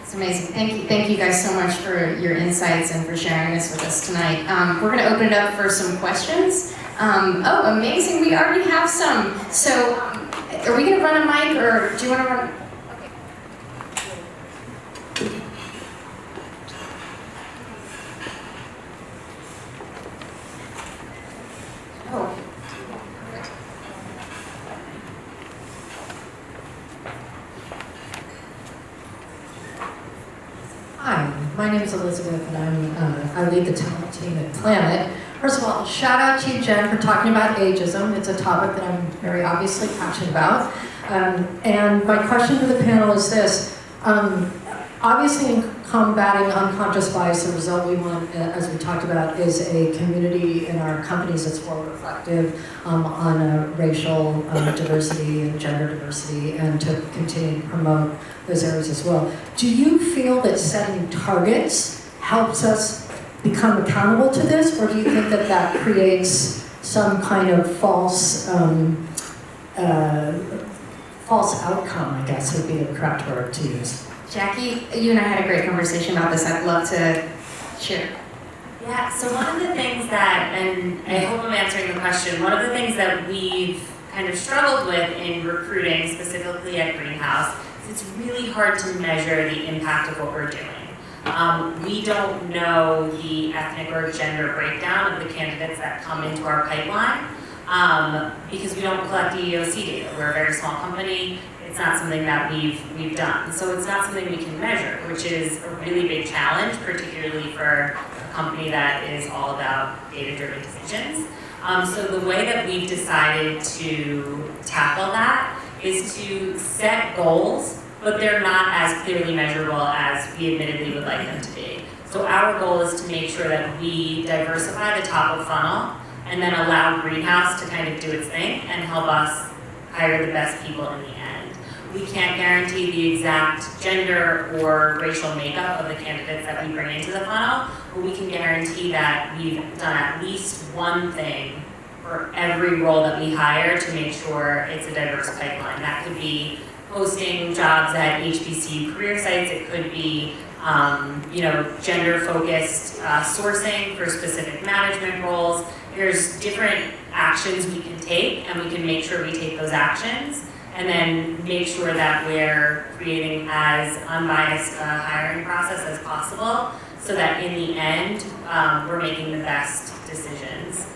It's amazing. Thank you guys so much for your insights and for sharing this with us tonight. We're going to open it up for some questions. Oh, amazing. We already have some. So are we going to run a mic, or do you want to run? Okay. Oh. Hi, my name is Elizabeth, and I lead the talent team at Planet. First of all, shout out to you, Jen, for talking about ageism. It's a topic that I'm very obviously passionate about. And my question to the panel is this. Obviously, in combating unconscious bias, the result we want, as we talked about, is a community in our companies that's more reflective on racial diversity and gender diversity, and to continue to promote those areas as well. Do you feel that setting targets helps us become accountable to this, or do you think that that creates some kind of false outcome, I guess would be the correct word to use? Jackie, you and I had a great conversation about this. I'd love to share. Yeah, so one of the things that, and I hope I'm answering the question, one of the things that we've kind of struggled with in recruiting, specifically at Greenhouse, is it's really hard to measure the impact of what we're doing. We don't know the ethnic or gender breakdown of the candidates that come into our pipeline, because we don't collect EEOC data. We're a very small company. It's not something that we've done. So it's not something we can measure, which is a really big challenge, particularly for a company that is all about data-driven decisions. So the way that we've decided to tackle that is to set goals, but they're not as clearly measurable as we admittedly would like them to be. So our goal is to make sure that we diversify the top of funnel and then allow Greenhouse to kind of do its thing and help us hire the best people in the end. We can't guarantee the exact gender or racial makeup of the candidates that we bring into the funnel, but we can guarantee that we've done at least one thing for every role that we hire to make sure it's a diverse pipeline. That could be posting jobs at HBCU career sites. It could be gender-focused sourcing for specific management roles. There's different actions we can take, and we can make sure we take those actions, and then make sure that we're creating as unbiased a hiring process as possible, so that in the end, we're making the best decisions.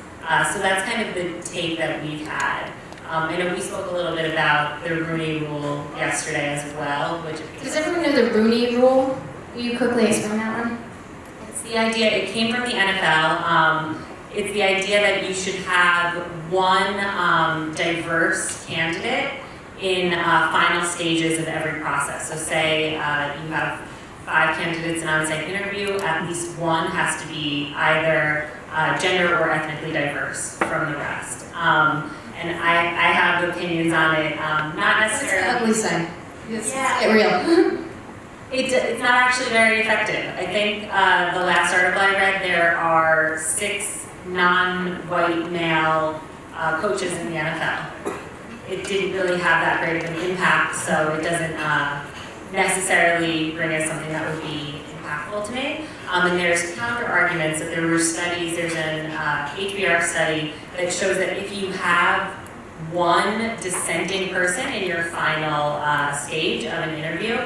So that's kind of the take that we've had. I know we spoke a little bit about the Rooney Rule yesterday as well, which... Does everyone know the Rooney Rule? Will you quickly explain that one? It's the idea, it came from the NFL. It's the idea that you should have one diverse candidate in final stages of every process. So say you have 5 candidates in an on-site interview, at least one has to be either gender or ethnically diverse from the rest. And I have opinions on it, not necessarily... That's an ugly sign. Yeah. Get real. It's not actually very effective. I think the last article I read, there are 6 non-white male coaches in the NFL. It didn't really have that great of an impact, so it doesn't necessarily bring us something that would be impactful to me. And there's counter arguments that there were studies, there's an HBR study that shows that if you have one dissenting person in your final stage of an interview,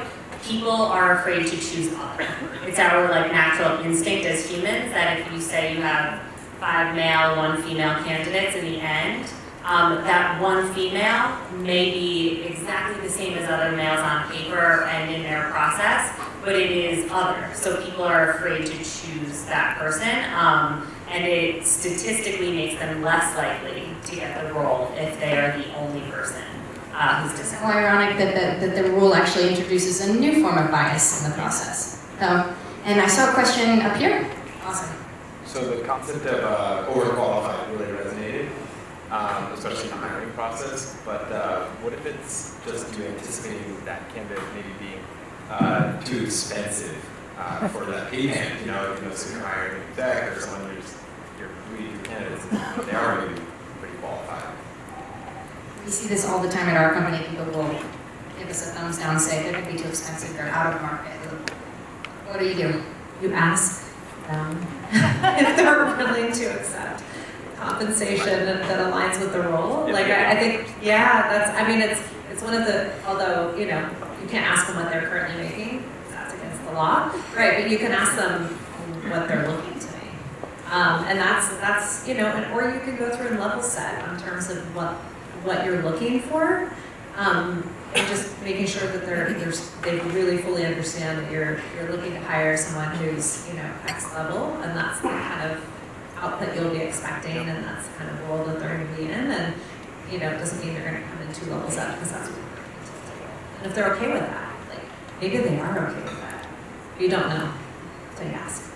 people are afraid to choose other. It's our like natural instinct as humans that if you say you have 5 male, 1 female candidates in the end, that 1 female may be exactly the same as other males on paper and in their process, but it is other. So people are afraid to choose that person, and it statistically makes them less likely to get the role if they are the only person who's It's disabled. so ironic that the rule actually introduces a new form of bias in the process. And I saw a question up here. Awesome. So the concept of overqualified really resonated, especially in the hiring process. But what if it's just you anticipating that candidate maybe being too expensive for that pay band? So you're hiring an exec or someone you're reading your candidates, they are maybe pretty qualified. We see this all the time at our company. People will give us a thumbs down and say they're going to be too expensive, they're out of market. What do? You ask them if they're willing to accept compensation that aligns with the role. Yeah. Like I think, it's one of the, although, you can't ask them what they're currently making, that's against the law, right? But you can ask them what they're looking to make. And that's, or you can go through and level set in terms of what you're looking for. And just making sure that they really fully understand that you're looking to hire someone who's, X level, and that's the kind of output you'll be expecting, and that's the kind of role that they're going to be in. And, it doesn't mean they're going to come in 2 levels up because that's what they're bringing to the table. And if they're okay with that, like, maybe they are okay with that. You don't know, so you ask.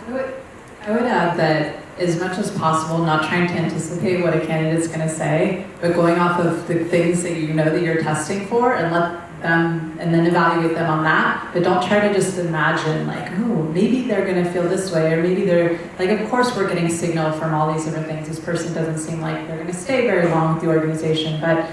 I would add that as much as possible, not trying to anticipate what a candidate's going to say, but going off of the things that you know that you're testing for and let them, and then evaluate them on that. But don't try to just imagine like, oh, maybe they're going to feel this way, or maybe they're, like, of course we're getting signal from all these different things. This person doesn't seem like they're going to stay very long with the organization, but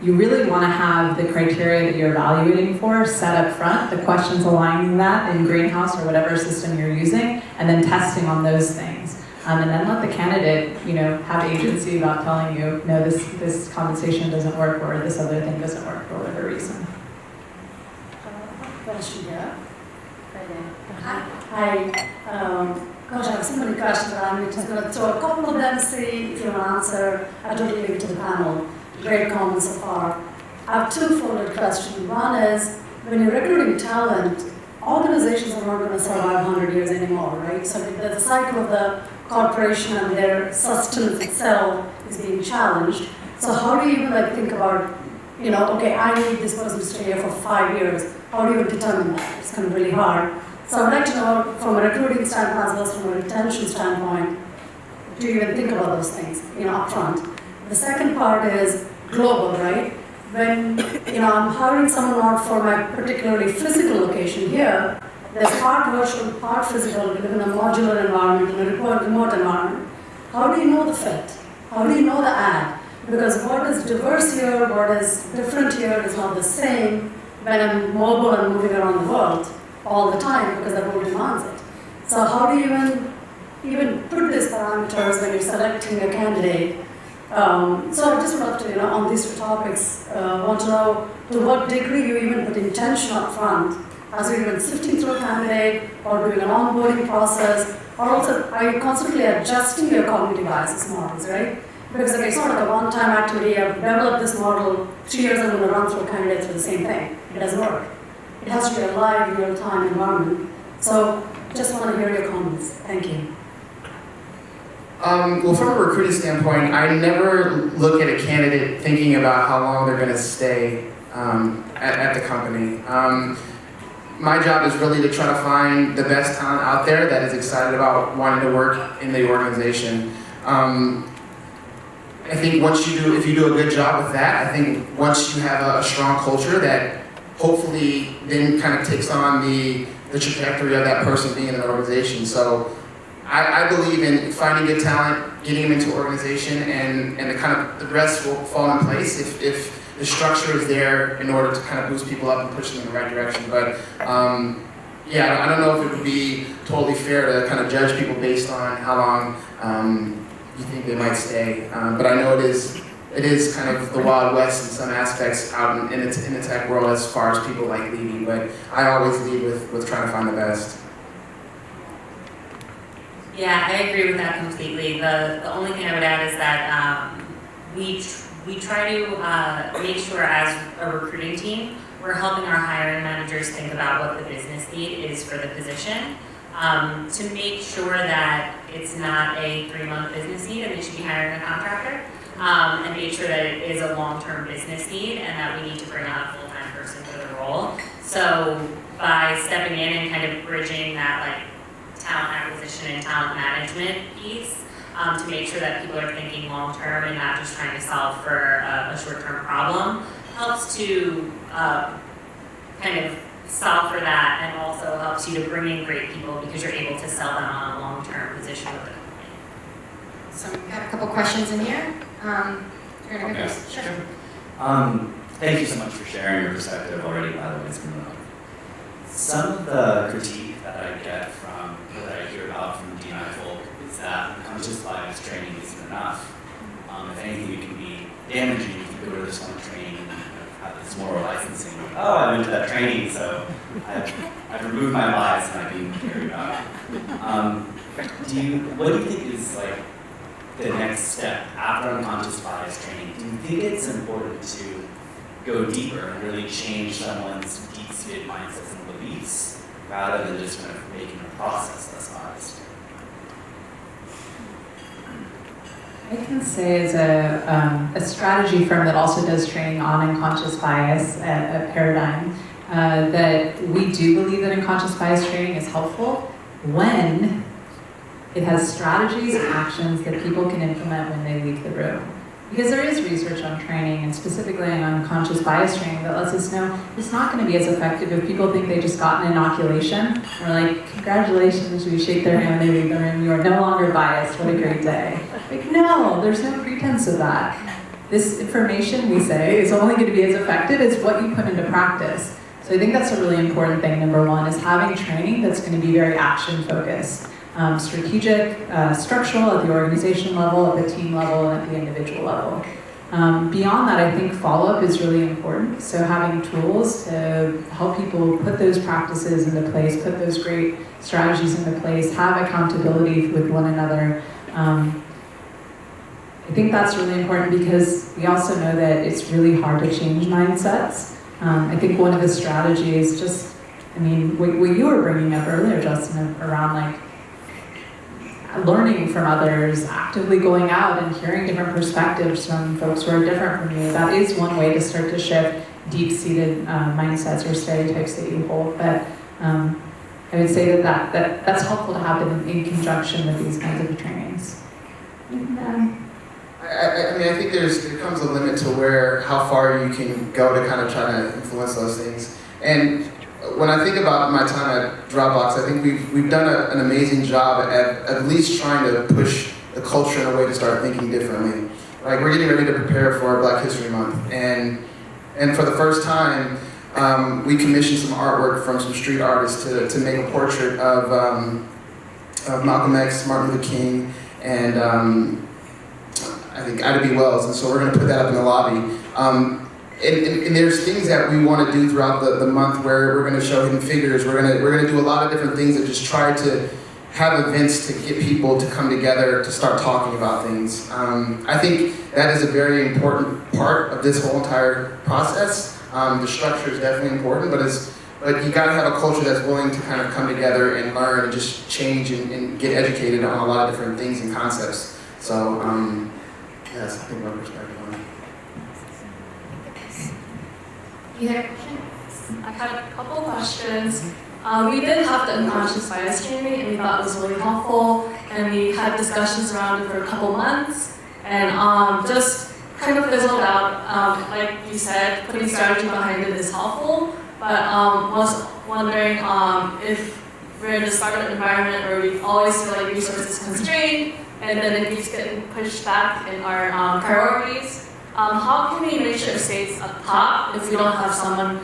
you really want to have the criteria that you're evaluating for set up front, the questions aligning that in Greenhouse or whatever system you're using, and then testing on those things. And then let the candidate, have agency about telling you, no, this compensation doesn't work, or this other thing doesn't work for whatever reason. Question here. Hi. Gosh, I have so many questions, but I'm just going to throw a couple of them, see if you want to answer. I don't leave it to the panel. Great comments so far. I have 2 folded questions. One is, when you're recruiting talent, organizations are not going to survive 100 years anymore, right? So the cycle of the corporation and their sustenance itself is being challenged. So how do you even think about, okay, I need this person to stay here for 5 years. How do you determine that? It's kind of really hard. So I'd like to know, from a recruiting standpoint as well as from a retention standpoint, do you even think about those things, up front? The second part is global, right? When, I'm hiring someone not for my particularly physical location here, there's part virtual, part physical, we live in a modular environment, in a remote environment. How do you know the fit? How do you know the ad? Because what is diverse here, what is different here is not the same when I'm mobile and moving around the world all the time, because the role demands it. So how do you even put these parameters when you're selecting a candidate? So I just would love to, on these 2 topics, want to know to what degree you even put intention up front as you're even sifting through a candidate or doing an onboarding process, or also are you constantly adjusting your cognitive biases models, right? Because it's not like a one-time activity, I've developed this model, 3 years I'm going to run through candidates for the same thing. It doesn't work. It has to be a live, real-time environment. So just want to hear your comments. Thank you. Well, from a recruiting standpoint, I never look at a candidate thinking about how long they're going to stay at the company. My job is really to try to find the best talent out there that is excited about wanting to work in the organization. I think if you do a good job with that, I think once you have a strong culture that hopefully then kind of takes on the trajectory of that person being in an organization. So I believe in finding good talent, getting them into an organization, and the rest will fall in place if the structure is there in order to kind of boost people up and push them in the right direction. But I don't know if it would be totally fair to kind of judge people based on how long you think they might stay. But I know it is it is kind of the Wild West in some aspects out in the tech world as far as people like leading, but I always lead with trying to find the best. Yeah, I agree with that completely. The only thing I would add is that we try to make sure as a recruiting team, we're helping our hiring managers think about what the business need is for the position, to make sure that it's not a 3-month business need and they should be hiring a contractor, and make sure that it is a long-term business need and that we need to bring on a full-time person for the role. So by stepping in and kind of bridging that like talent acquisition and talent management piece, to make sure that people are thinking long-term and not just trying to solve for a short-term problem, helps to kind of solve for that, and also helps you to bring in great people because you're able to sell them on a long-term position with the company. So we've got a couple questions in here. You're gonna go Okay. first. Sure. Thank you so much for sharing your perspective already, by the way. It's been some of the critique that I get from, that I hear about from D&I folk is that unconscious bias training isn't enough. If anything, it can be damaging if you go to this one training and have this moral licensing. Oh, I went to that training, so I've removed my bias and I can carry it out. What do you think is like the next step after unconscious bias training? Do you think it's important to go deeper and really change someone's deep-seated mindsets and beliefs rather than just kind of making a process less biased? I can say as a strategy firm that also does training on unconscious bias at Paradigm, that we do believe that unconscious bias training is helpful when it has strategies and actions that people can implement when they leave the room. Because there is research on training, and specifically on unconscious bias training, that lets us know it's not going to be as effective if people think they just got an inoculation. We're like, congratulations, we shake their hand, they leave the room, you are no longer biased, what a great day. Like, no, there's no pretense of that. This information, we say, is only going to be as effective as what you put into practice. So I think that's a really important thing, number one, is having training that's going to be very action-focused. Strategic, structural at the organization level, at the team level, and at the individual level. Beyond that, I think follow-up is really important. So having tools to help people put those practices into place, put those great strategies into place, have accountability with one another. I think that's really important because we also know that it's really hard to change mindsets. I think one of the strategies, just, I mean, what you were bringing up earlier, Justin, around like learning from others, actively going out and hearing different perspectives from folks who are different from you. That is one way to start to shift deep-seated mindsets or stereotypes that you hold. But I would say that's helpful to happen in conjunction with these kinds of trainings. I mean, I think there comes a limit to how far you can go to kind of try to influence those things. And when I think about my time at Dropbox, I think we've done an amazing job at least trying to push the culture in a way to start thinking differently. Like, we're getting ready to prepare for Black History Month, and for the first time, we commissioned some artwork from some street artists to make a portrait of Malcolm X, Martin Luther King, and I think Ida B. Wells, and so we're going to put that up in the lobby. And there's things that we want to do throughout the month where we're going to show hidden figures. We're going to do a lot of different things that just try to have events to get people to come together to start talking about things. I think that is a very important part of this whole entire process. The structure is definitely important, but you got to have a culture that's willing to kind of come together and learn and just change and get educated on a lot of different things and concepts. So yes, I think my perspective on it. You had a question? I had a couple questions. We did have the unconscious bias training, and we thought it was really helpful, and we had discussions around it for a couple months, and just kind of fizzled out. Like you said, putting strategy behind it is helpful, but was wondering if we're in a startup environment where we always feel like resources constrained, and then it keeps getting pushed back in our priorities. How can we make sure it stays up top if we don't have someone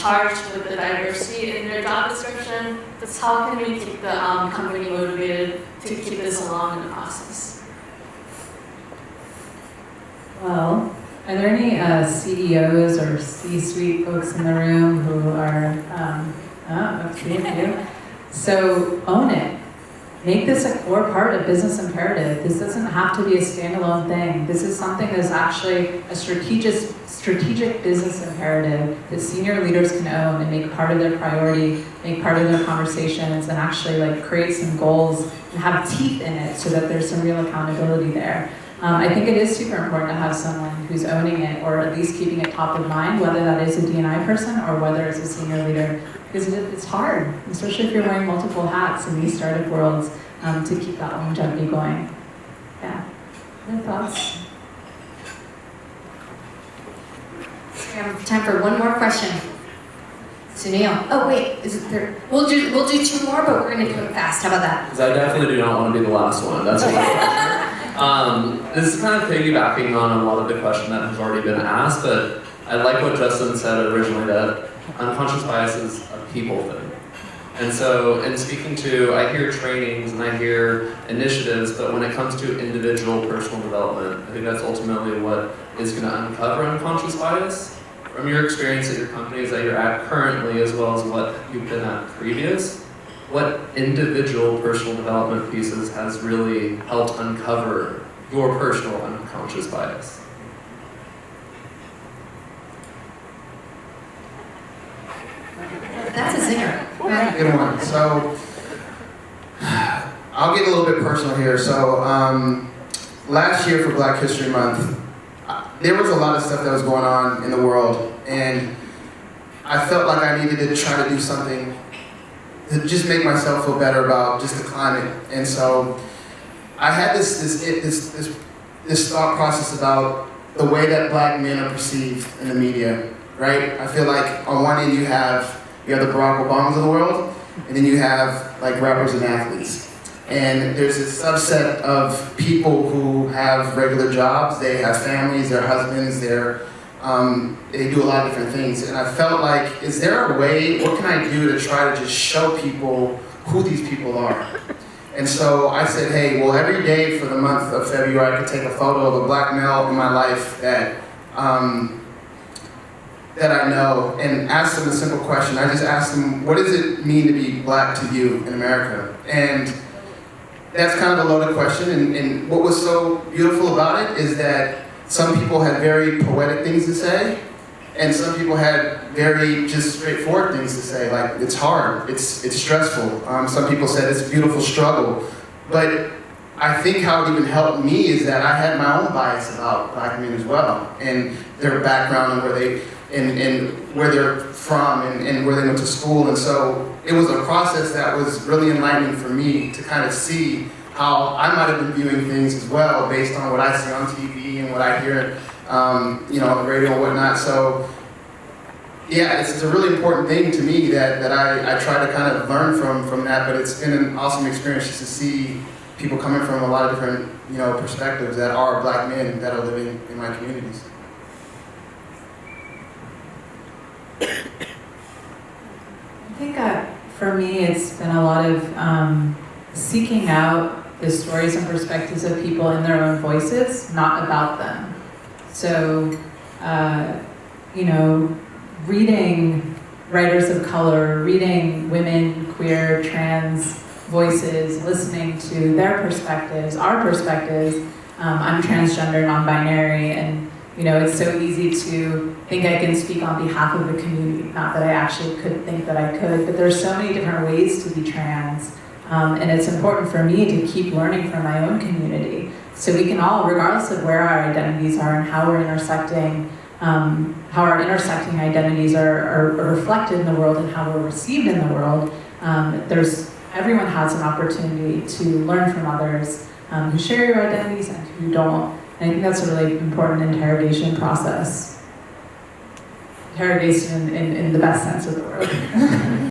charged with the diversity in their job description? Just how can we keep the company motivated to keep this along in the process? Well, are there any CEOs or C-suite folks in the room who are, okay, you. So own it. Make this a core part of business imperative. This doesn't have to be a standalone thing. This is something that's actually a strategic business imperative that senior leaders can own and make part of their priority, make part of their conversations, and actually like create some goals and have teeth in it so that there's some real accountability there. I think it is super important to have someone who's owning it or at least keeping it top of mind, whether that is a D&I person or whether it's a senior leader, because it's hard, especially if you're wearing multiple hats in these startup worlds, to keep that longevity going. Yeah. Other thoughts? We have time for one more question. Sunil. Oh wait, is it there? We'll do 2 more, but we're going to do it fast. How about that? Because I definitely do not want to be the last one. That's what this is kind of piggybacking on a lot of the question that has already been asked, but I like what Justin said originally, that unconscious bias is a people thing. And so in speaking to, I hear trainings and I hear initiatives, but when it comes to individual personal development, I think that's ultimately what is going to uncover unconscious bias. From your experience at your companies that you're at currently, as well as what you've been at previous, what individual personal development pieces has really helped uncover your personal unconscious bias? That's a zinger. Good one. So, I'll get a little bit personal here. So, last year for Black History Month, there was a lot of stuff that was going on in the world, and I felt like I needed to try to do something to just make myself feel better about just the climate. And so, I had this thought process about the way that Black men are perceived in the media, right? I feel like on one end you have the Barack Obamas of the world, and then you have like rappers and athletes. And there's this subset of people who have regular jobs, they have families, their husbands, they do a lot of different things. And I felt like, is there a way, what can I do to try to just show people who these people are? And so I said, hey, well, every day for the month of February, I could take a photo of a Black male in my life that I know, and ask them a simple question. I just asked them, what does it mean to be Black to you in America? And that's kind of a loaded question, and what was so beautiful about it is that some people had very poetic things to say, and some people had very just straightforward things to say, like, it's hard, it's stressful. Some people said it's a beautiful struggle. But I think how it even helped me is that I had my own bias about Black men as well, and their background and where they're from and where they went to school. And so it was a process that was really enlightening for me to kind of see how I might have been viewing things as well based on what I see on TV and what I hear on the radio and whatnot. So yeah, it's a really important thing to me that I try to kind of learn from that, but it's been an awesome experience just to see people coming from a lot of different perspectives that are Black men that are living in my communities. I think for me, it's been a lot of seeking out the stories and perspectives of people in their own voices, not about them. So, reading writers of color, reading women, queer, trans voices, listening to their perspectives, our perspectives. I'm transgender, non-binary, and it's so easy to think I can speak on behalf of the community. Not that I actually could think that I could, but there's so many different ways to be trans. And it's important for me to keep learning from my own community. So we can all, regardless of where our identities are and how we're intersecting, how our intersecting identities are reflected in the world and how we're received in the world, everyone has an opportunity to learn from others who share your identities and who don't. And I think that's a really important interrogation process. Interrogation in the best sense of the word.